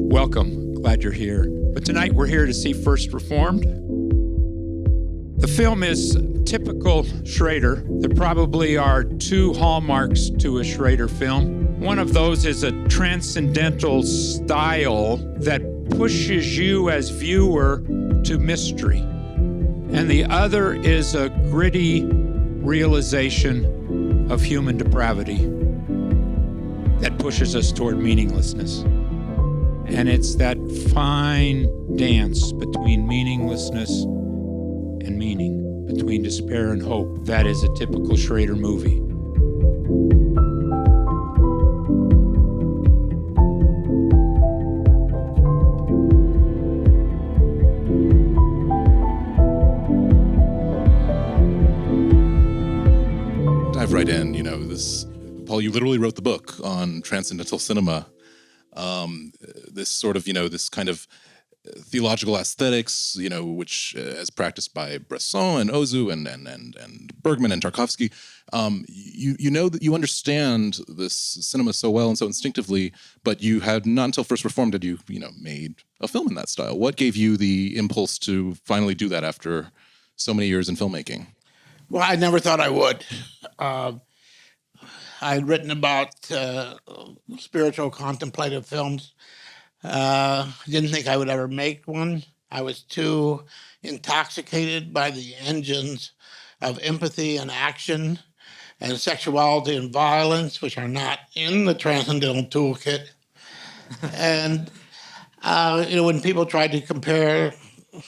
Welcome. Glad you're here. But tonight we're here to see First Reformed. The film is typical Schrader. There probably are two hallmarks to a Schrader film. One of those is a transcendental style that pushes you as viewer to mystery. And the other is a gritty realization of human depravity that pushes us toward meaninglessness. And it's that fine dance between meaninglessness and meaning, between despair and hope. That is a typical Schrader movie. Dive right in, Paul, you literally wrote the book on transcendental cinema. This sort of, this kind of theological aesthetics, which as practiced by Bresson and Ozu and Bergman and Tarkovsky, you know that you understand this cinema so well and so instinctively, but you had not until First Reformed did you made a film in that style. What gave you the impulse to finally do that after so many years in filmmaking? Well, I never thought I would. I had written about spiritual contemplative films. Didn't think I would ever make one. I was too intoxicated by the engines of empathy and action and sexuality and violence, which are not in the transcendental toolkit. And, when people tried to compare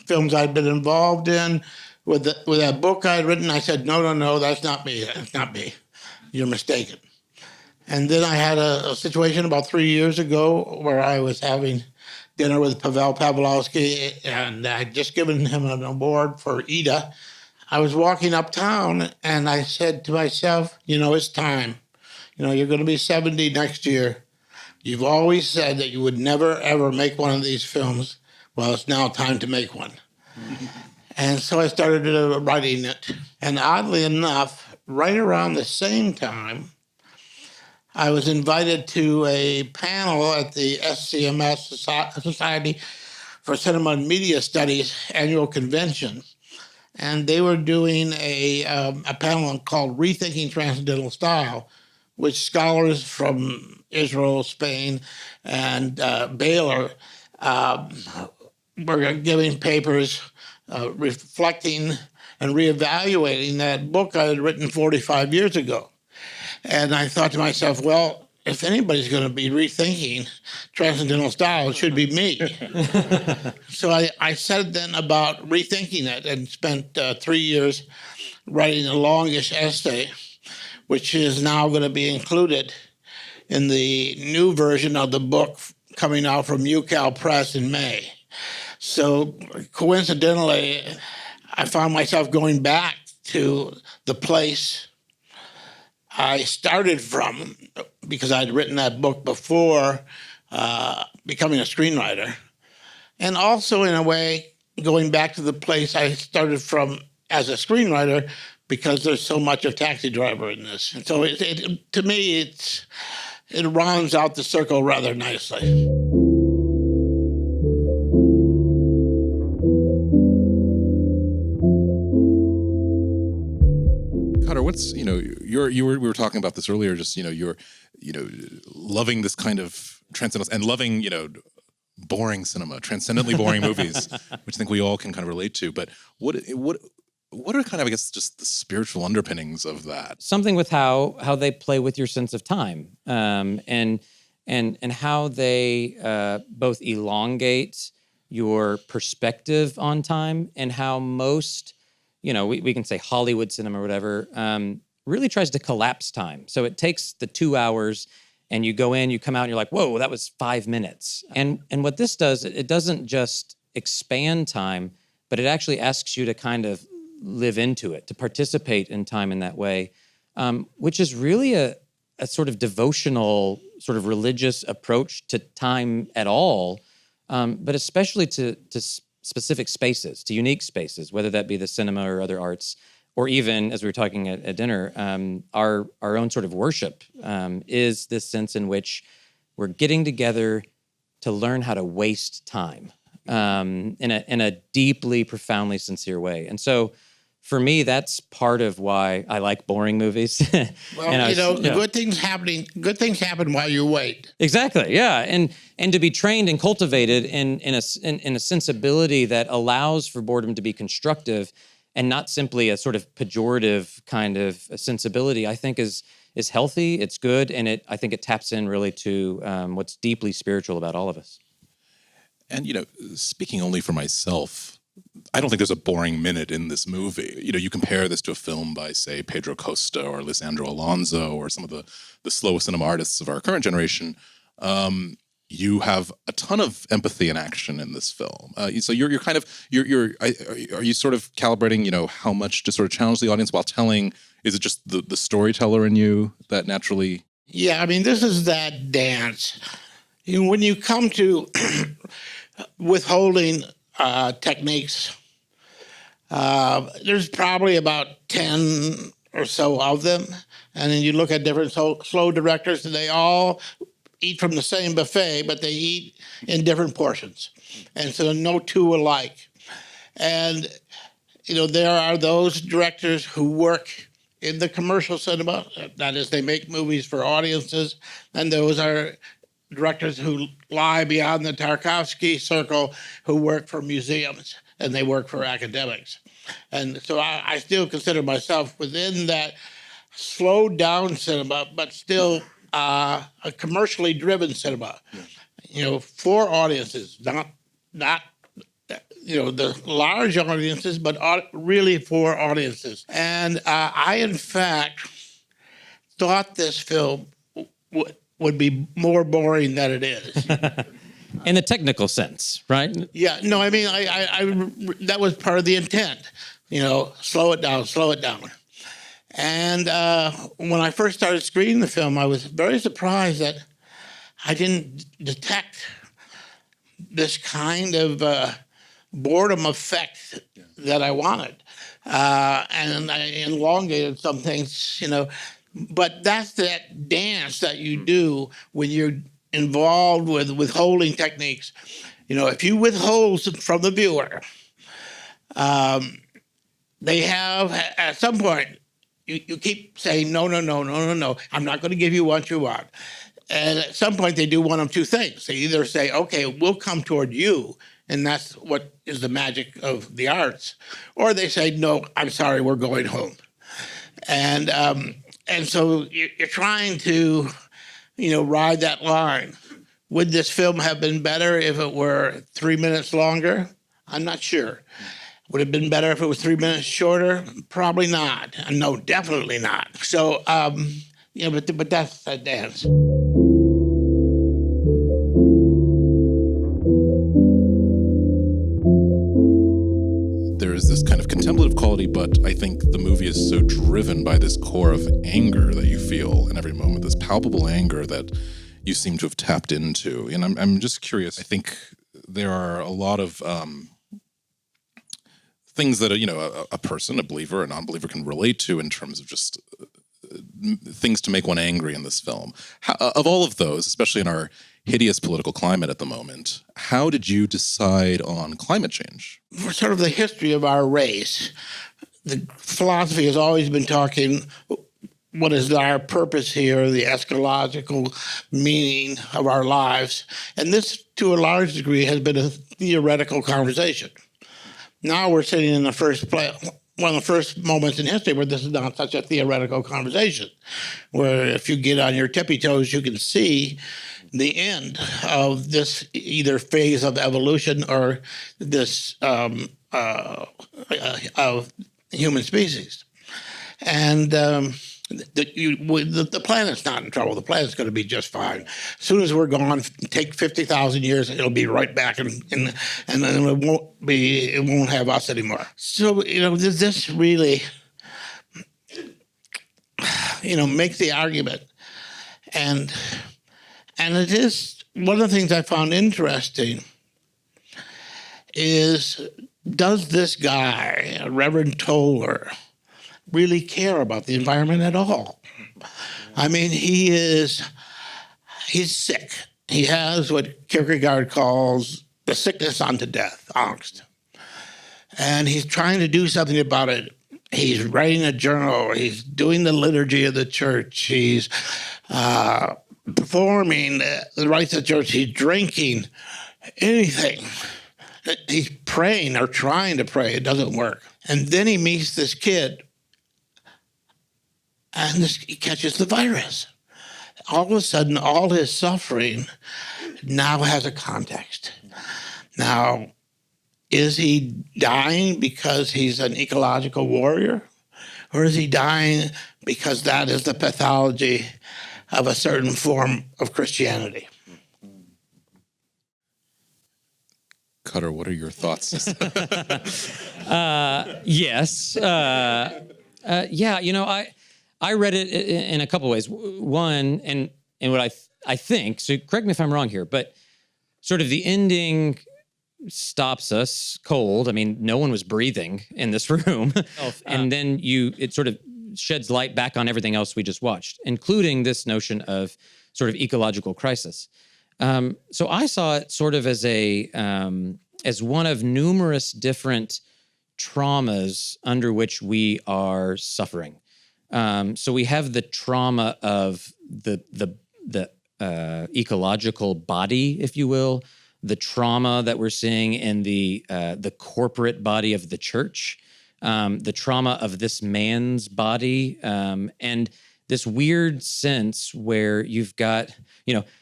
films I'd been involved in with that book I'd written, I said, no, that's not me. That's not me. You're mistaken. And then I had a situation about 3 years ago where I was having dinner with Pavel Pavlovsky, and I'd just given him an award for Ida. I was walking uptown, and I said to myself, it's time. You're going to be 70 next year. You've always said that you would never, ever make one of these films. Well, it's now time to make one. And so I started writing it. And oddly enough, right around the same time, I was invited to a panel at the SCMS, Society for Cinema and Media Studies annual convention. And they were doing a panel called Rethinking Transcendental Style, which scholars from Israel, Spain, and Baylor were giving papers reflecting and reevaluating that book I had written 45 years ago. And I thought to myself, well, if anybody's going to be rethinking transcendental style, it should be me. So I said then about rethinking it and spent 3 years writing a longish essay, which is now going to be included in the new version of the book coming out from UCal Press in May. So coincidentally, I found myself going back to the place I started from, because I'd written that book before becoming a screenwriter. And also, in a way, going back to the place I started from as a screenwriter, because there's so much of Taxi Driver in this. And so to me, it rounds out the circle rather nicely. Kutter, what's we were talking about this earlier. Just you're loving this kind of transcendental and loving boring cinema, transcendently boring movies, which I think we all can kind of relate to. But what are kind of, I guess, just the spiritual underpinnings of that? Something with how they play with your sense of time, and how they both elongate your perspective on time, and how most, we can say Hollywood cinema or whatever, really tries to collapse time. So it takes the 2 hours and you go in, you come out and you're like, whoa, that was 5 minutes. And what this does, it doesn't just expand time, but it actually asks you to kind of live into it, to participate in time in that way, which is really a sort of devotional, sort of religious approach to time at all, but especially to specific spaces, to unique spaces, whether that be the cinema or other arts, or even, as we were talking at dinner, our own sort of worship is this sense in which we're getting together to learn how to waste time in a deeply, profoundly sincere way. And so, for me, that's part of why I like boring movies. Well, good things happen while you wait. Exactly, yeah, and to be trained and cultivated in a sensibility that allows for boredom to be constructive and not simply a sort of pejorative kind of sensibility, I think is healthy. It's good, and I think it taps in really to what's deeply spiritual about all of us. And speaking only for myself, I don't think there's a boring minute in this movie. You compare this to a film by, say, Pedro Costa or Lisandro Alonso or some of the slow cinema artists of our current generation. You have a ton of empathy and action in this film. So are you sort of calibrating, how much to sort of challenge the audience while telling? Is it just the storyteller in you that naturally? Yeah, I mean, this is that dance. When you come to withholding techniques, there's probably about 10 or so of them. And then you look at different slow directors, and they all eat from the same buffet, but they eat in different portions. And so no two alike. And, there are those directors who work in the commercial cinema, that is, they make movies for audiences, and those are directors who lie beyond the Tarkovsky circle, who work for museums, and they work for academics. And so I still consider myself within that slowed down cinema, but still a commercially driven cinema, for audiences, not the large audiences, but really for audiences. And I, in fact, thought this film would be more boring than it is. In the technical sense, right? Yeah, no, I mean, I that was part of the intent, slow it down. And when I first started screening the film, I was very surprised that I didn't detect this kind of boredom effect that I wanted. And I elongated some things, but that's that dance that you do when you're involved with withholding techniques. If you withhold from the viewer, they have, at some point, you keep saying, no, I'm not going to give you what you want. And at some point, they do one of two things. They either say, okay, we'll come toward you, and that's what is the magic of the arts. Or they say, no, I'm sorry, we're going home. And so you're trying to, ride that line. Would this film have been better if it were 3 minutes longer? I'm not sure. Would it have been better if it was 3 minutes shorter? Probably not. No, definitely not. So, but that's a dance. There is this kind of contemplative quality, but I think the movie is so driven by this core of anger that you feel in every moment, this palpable anger that you seem to have tapped into. And I'm just curious. I think there are a lot of things that a person, a believer, a non-believer can relate to in terms of just things to make one angry in this film. Of all of those, especially in our hideous political climate at the moment, how did you decide on climate change? For sort of the history of our race, the philosophy has always been talking, what is our purpose here, the eschatological meaning of our lives. And this, to a large degree, has been a theoretical conversation. Now we're sitting in one of the first moments in history where this is not such a theoretical conversation, where if you get on your tippy toes, you can see the end of this either phase of evolution or this of human species. And the planet's not in trouble. The planet's going to be just fine. As soon as we're gone, take 50,000 years, it'll be right back, and then it won't have us anymore. So this really makes the argument, and it is one of the things I found interesting is, does this guy, Reverend Toller, really care about the environment at all? I mean, he's sick. He has what Kierkegaard calls the sickness unto death, angst. And he's trying to do something about it. He's writing a journal. He's doing the liturgy of the church. He's performing the rites of the church. He's drinking, anything. He's praying or trying to pray. It doesn't work. And then he meets this kid, and he catches the virus. All of a sudden, all his suffering now has a context. Now, is he dying because he's an ecological warrior? Or is he dying because that is the pathology of a certain form of Christianity? Kutter, what are your thoughts? Yes. Yeah, you know, I read it in a couple ways. One, and what I think, so correct me if I'm wrong here, but sort of the ending stops us cold. I mean, no one was breathing in this room. And then it sort of sheds light back on everything else we just watched, including this notion of sort of ecological crisis. So I saw it sort of as as one of numerous different traumas under which we are suffering. So we have the trauma of the ecological body, if you will, the trauma that we're seeing in the corporate body of the church, the trauma of this man's body, and this weird sense where you've got,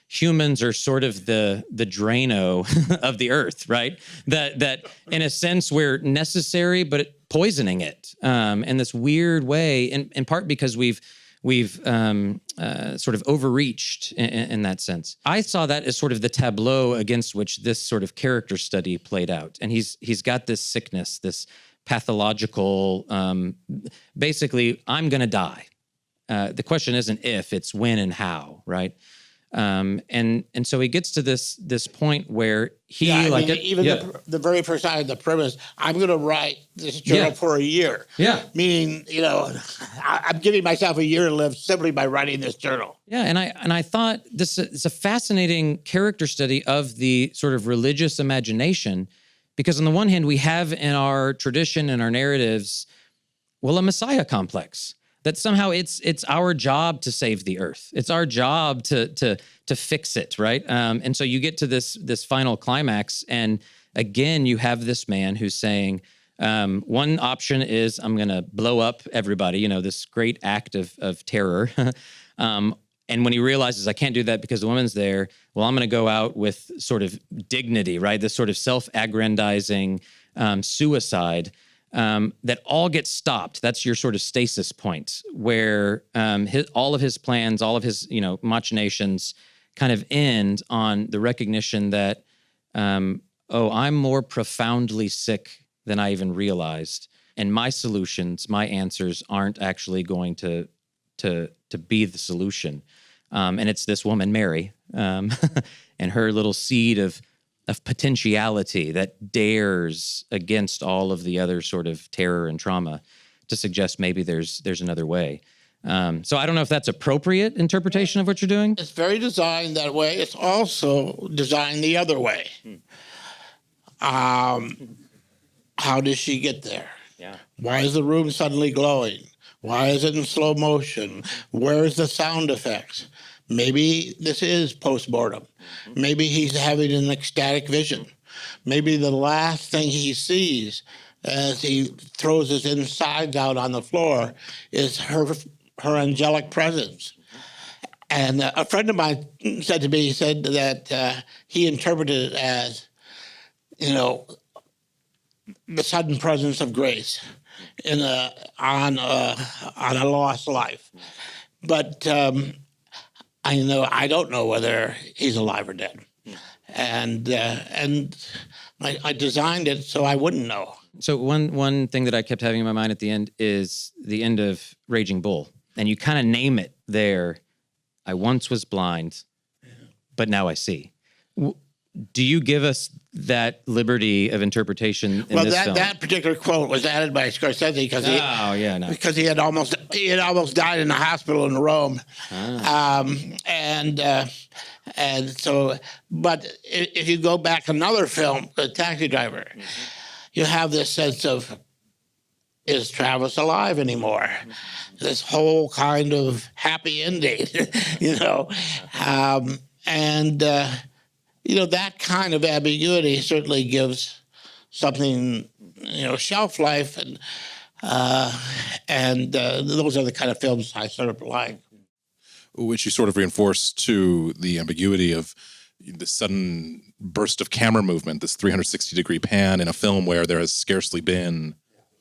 humans are sort of the Drano of the earth, right? That in a sense we're necessary, but poisoning it in this weird way, in part because we've sort of overreached in that sense. I saw that as sort of the tableau against which this sort of character study played out. And he's got this sickness, this pathological, basically, I'm going to die. The question isn't if, it's when and how, right? And so he gets to this point where the very first time, the premise, I'm going to write this journal for a year. Yeah. Meaning, I'm giving myself a year to live simply by writing this journal. Yeah, and I thought this is a fascinating character study of the sort of religious imagination, because on the one hand, we have in our tradition and our narratives, a Messiah complex. That somehow it's our job to save the earth. It's our job to fix it, right? And so you get to this final climax, and again, you have this man who's saying, one option is I'm going to blow up everybody, this great act of terror. And when he realizes I can't do that because the woman's there, I'm going to go out with sort of dignity, right? This sort of self-aggrandizing suicide. That all gets stopped. That's your sort of stasis point where all of his plans, all of his machinations kind of end on the recognition that, I'm more profoundly sick than I even realized. And my solutions, my answers aren't actually going to be the solution. And it's this woman, Mary, and her little seed of potentiality that dares against all of the other sort of terror and trauma to suggest maybe there's another way. So I don't know if that's appropriate interpretation of what you're doing. It's very designed that way. It's also designed the other way. How does she get there? Yeah. Why is the room suddenly glowing? Why is it in slow motion? Where is the sound effects? Maybe this is post-mortem. Maybe he's having an ecstatic vision. Maybe the last thing he sees as he throws his insides out on the floor is her angelic presence. And a friend of mine said to me, he said that he interpreted it as, the sudden presence of grace on a lost life. But I don't know whether he's alive or dead, and I designed it so I wouldn't know. So one thing that I kept having in my mind at the end is the end of Raging Bull, and you kind of name it there. I once was blind, but now I see. do you give us that liberty of interpretation in this film? That particular quote was added by Scorsese because he had almost died in the hospital in Rome, and so. But if you go back another film, The Taxi Driver, you have this sense of, is Travis alive anymore? This whole kind of happy ending, that kind of ambiguity certainly gives something, shelf life, and those are the kind of films I sort of like. Which you sort of reinforce to the ambiguity of the sudden burst of camera movement, this 360-degree pan in a film where there has scarcely been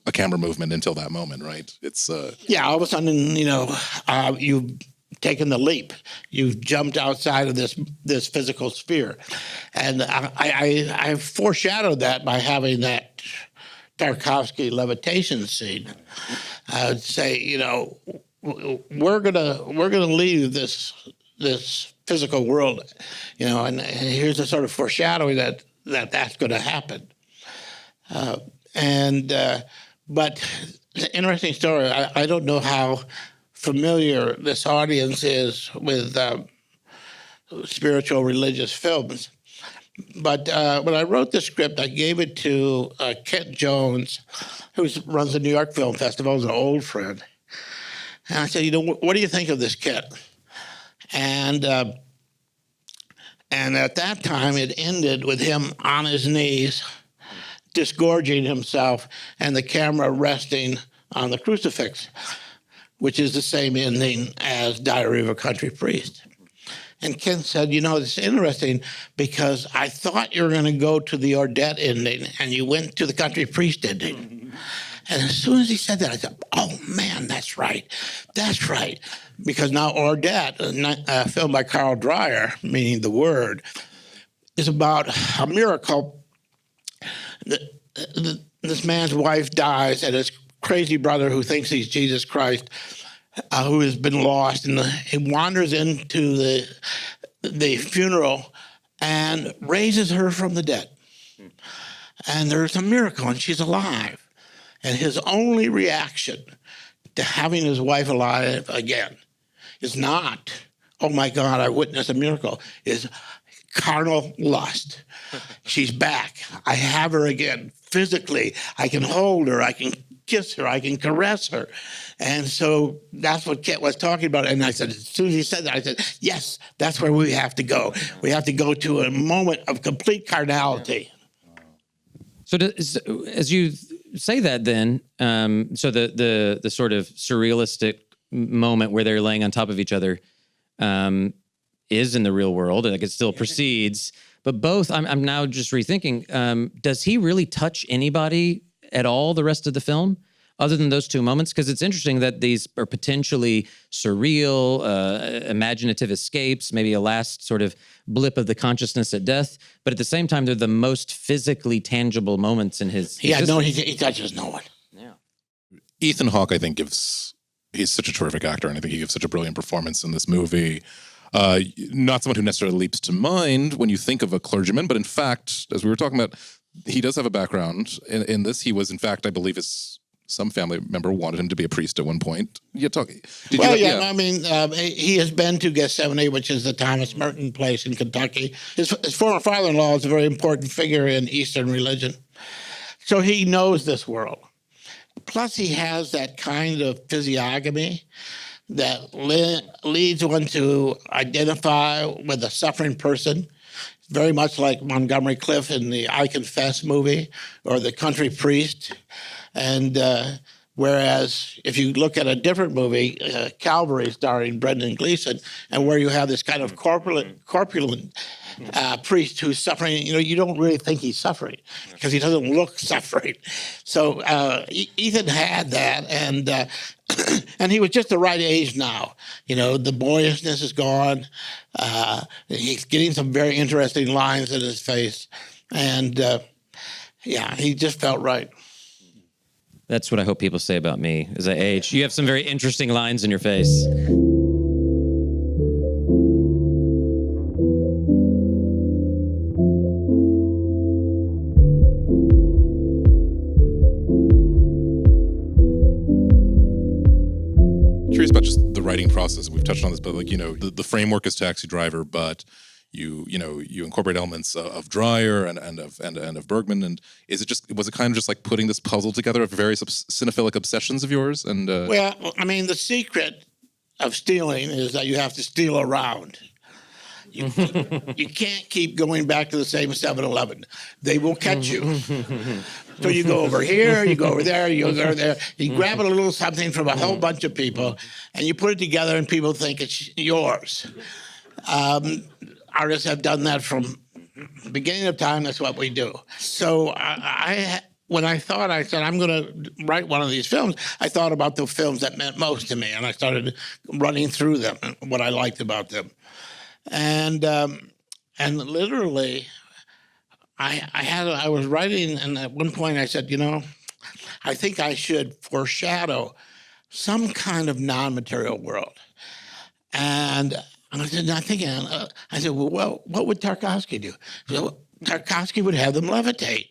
a camera movement until that moment, right? It's all of a sudden, you've taken the leap. You've jumped outside of this physical sphere, and I foreshadowed that by having that Tarkovsky levitation scene. I would say, we're gonna leave this physical world, and here's a sort of foreshadowing that's going to happen. But it's an interesting story. I don't know how familiar this audience is with spiritual religious films, but when I wrote the script, I gave it to Kent Jones, who runs the New York Film Festival, is an old friend. And I said, what do you think of this, Kent? And at that time, it ended with him on his knees, disgorging himself, and the camera resting on the crucifix, which is the same ending as Diary of a Country Priest. And Ken said, it's interesting because I thought you were going to go to the Ordette ending, and you went to the Country Priest ending. And as soon as he said that, I thought, oh, man, that's right. That's right. Because now Ordette, a film by Carl Dreyer, meaning the Word, is about a miracle. This man's wife dies, and his crazy brother, who thinks he's Jesus Christ, who has been lost, and he wanders into the funeral and raises her from the dead. And there's a miracle, and she's alive. And his only reaction to having his wife alive again is not, oh my God, I witnessed a miracle, is carnal lust. She's back. I have her again. Physically, I can hold her, I can kiss her, I can caress her. And so that's what Kent was talking about. And I said, as soon as he said that, I said, yes, that's where we have to go. We have to go to a moment of complete carnality. So as you say that then, so the sort of surrealistic moment where they're laying on top of each other is in the real world, and like it still proceeds. But both, I'm now just rethinking, does he really touch anybody at all the rest of the film, other than those two moments? Because it's interesting that these are potentially surreal, imaginative escapes, maybe a last sort of blip of the consciousness at death. But at the same time, they're the most physically tangible moments in his existence. He touches no one. Yeah. Ethan Hawke, I think, he's such a terrific actor, and I think he gives such a brilliant performance in this movie. Not someone who necessarily leaps to mind when you think of a clergyman, but in fact, as we were talking about, he does have a background in this. He was, in fact, I believe some family member wanted him to be a priest at one point. I mean, he has been to Gethsemane, which is the Thomas Merton place in Kentucky. His former father-in-law is a very important figure in Eastern religion. So he knows this world. Plus, he has that kind of physiognomy that leads one to identify with a suffering person, very much like Montgomery Clift in the I Confess movie or the Country Priest. And whereas if you look at a different movie, Calvary, starring Brendan Gleeson, and where you have this kind of corpulent priest who's suffering, you don't really think he's suffering because he doesn't look suffering. So Ethan had that, and he was just the right age now. The boyishness is gone. He's getting some very interesting lines in his face, and he just felt right. That's what I hope people say about me as I age. You have some very interesting lines in your face. about just the writing process. We've touched on this, but like, the framework is Taxi Driver, but you incorporate elements of Dreyer and of Bergman. And was it kind of just like putting this puzzle together of various cinephilic obsessions of yours? And well, I mean, the secret of stealing is that you have to steal around. You can't keep going back to the same 7-Eleven. They will catch you. So you go over here, you go over there, you go over there. You grab a little something from a whole bunch of people, and you put it together, and people think it's yours. Artists have done that from the beginning of time. That's what we do. So when I said, I'm going to write one of these films, I thought about the films that meant most to me, and I started running through them and what I liked about them. And literally, I was writing, and at one point I said, I think I should foreshadow some kind of non-material world. And I said, well, what would Tarkovsky do? He said, well, Tarkovsky would have them levitate.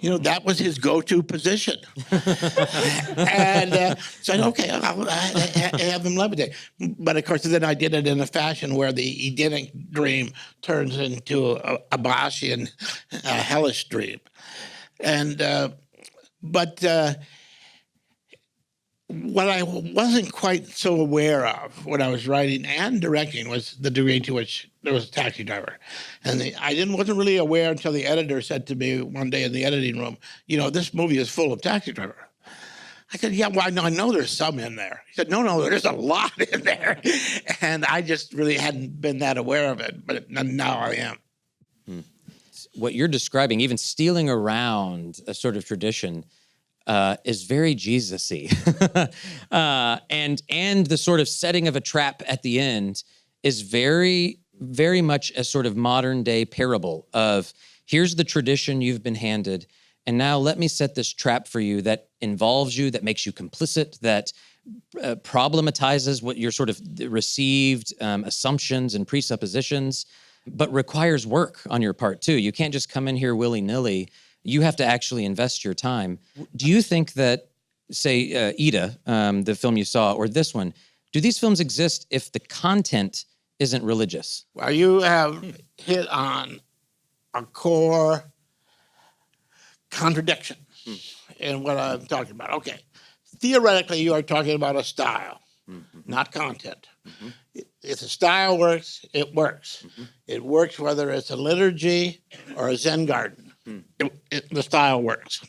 That was his go-to position. And so I said, okay, I'll have them levitate. But of course, then I did it in a fashion where the Edenic dream turns into a Boschian hellish dream. And but what I wasn't quite so aware of when I was writing and directing was the degree to which there was a Taxi Driver. And I wasn't really aware until the editor said to me one day in the editing room, this movie is full of Taxi Driver. I said, yeah, well, I know there's some in there. He said, no, there's a lot in there. And I just really hadn't been that aware of it, but now I am. What you're describing, even stealing around a sort of tradition, is very Jesus-y. And the sort of setting of a trap at the end is very, very much a sort of modern day parable of, here's the tradition you've been handed, and now let me set this trap for you that involves you, that makes you complicit, that problematizes what your sort of received assumptions and presuppositions, but requires work on your part too. You can't just come in here willy-nilly. You have to actually invest your time. Do you think that, say, Ida, the film you saw, or this one, do these films exist if the content isn't religious? Well, you have hit on a core contradiction in what I'm talking about. Okay, theoretically, you are talking about a style, not content. If the style works, it works. It works whether it's a liturgy or a Zen garden. The style works.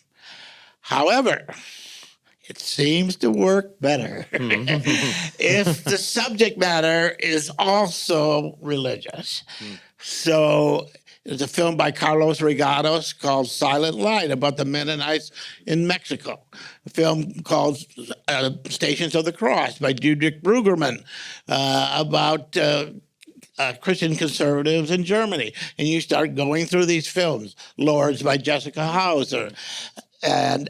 However, it seems to work better if the subject matter is also religious. So there's a film by Carlos Regados called Silent Light about the Mennonites in Mexico. A film called Stations of the Cross by Dietrich Brueggemann about Christian conservatives in Germany. And you start going through these films, Lords by Jessica Hauser. And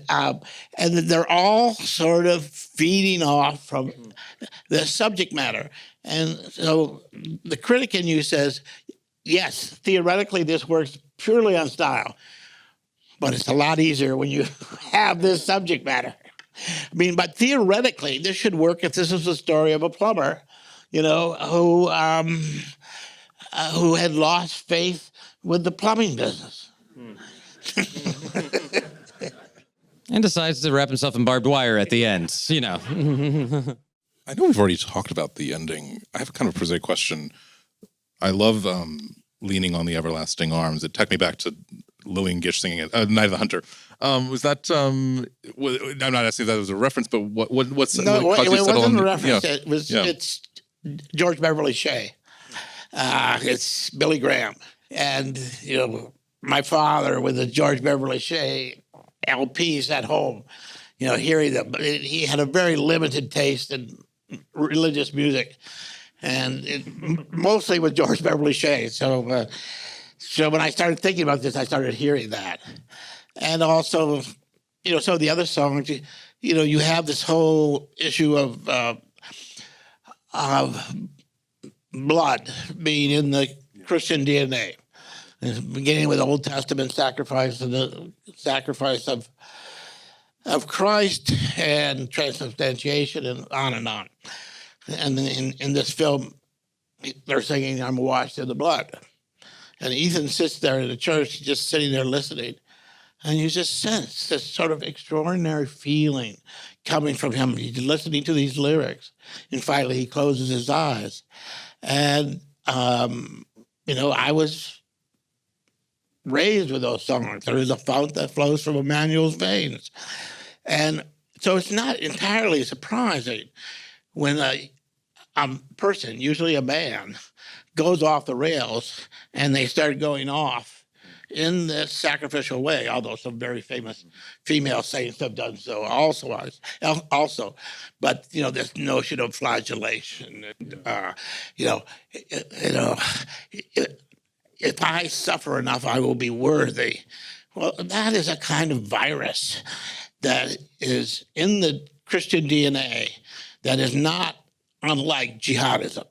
they're all sort of feeding off from the subject matter. And so the critic in you says, yes, theoretically this works purely on style, but it's a lot easier when you have this subject matter. I mean, but theoretically this should work if this is the story of a plumber, who had lost faith with the plumbing business. And decides to wrap himself in barbed wire at the end, I know we've already talked about the ending. I have a kind of prosaic question. I love Leaning on the Everlasting Arms. It took me back to Lillian Gish singing it, Night of the Hunter. Was that, I'm not asking if that was a reference, but what's... No, it wasn't a reference. Yeah. It's George Beverly Shea. It's Billy Graham. And, my father with the George Beverly Shea LPs at home, hearing them. But he had a very limited taste in religious music. And mostly with George Beverly Shea. So when I started thinking about this, I started hearing that. And also, so the other songs, you have this whole issue of blood being in the Christian DNA, beginning with the Old Testament sacrifice and the sacrifice of Christ and transubstantiation and on and on. And in this film, they're singing, "I'm washed in the blood." And Ethan sits there in the church, just sitting there listening. And you just sense this sort of extraordinary feeling coming from him. He's listening to these lyrics. And finally, he closes his eyes. And, I was raised with those songs. There is a fount that flows from Emmanuel's veins. And so it's not entirely surprising when a person, usually a man, goes off the rails and they start going off in this sacrificial way, although some very famous female saints have done so also. But, this notion of flagellation, if I suffer enough, I will be worthy. Well, that is a kind of virus that is in the Christian DNA that is not unlike jihadism.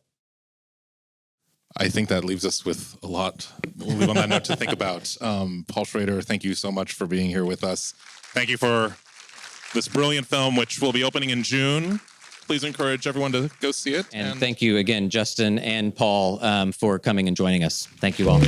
I think that leaves us with a lot. We'll leave on that note to think about. Paul Schrader, thank you so much for being here with us. Thank you for this brilliant film, which will be opening in June. Please encourage everyone to go see it. And thank you again, Justin and Paul, for coming and joining us. Thank you all.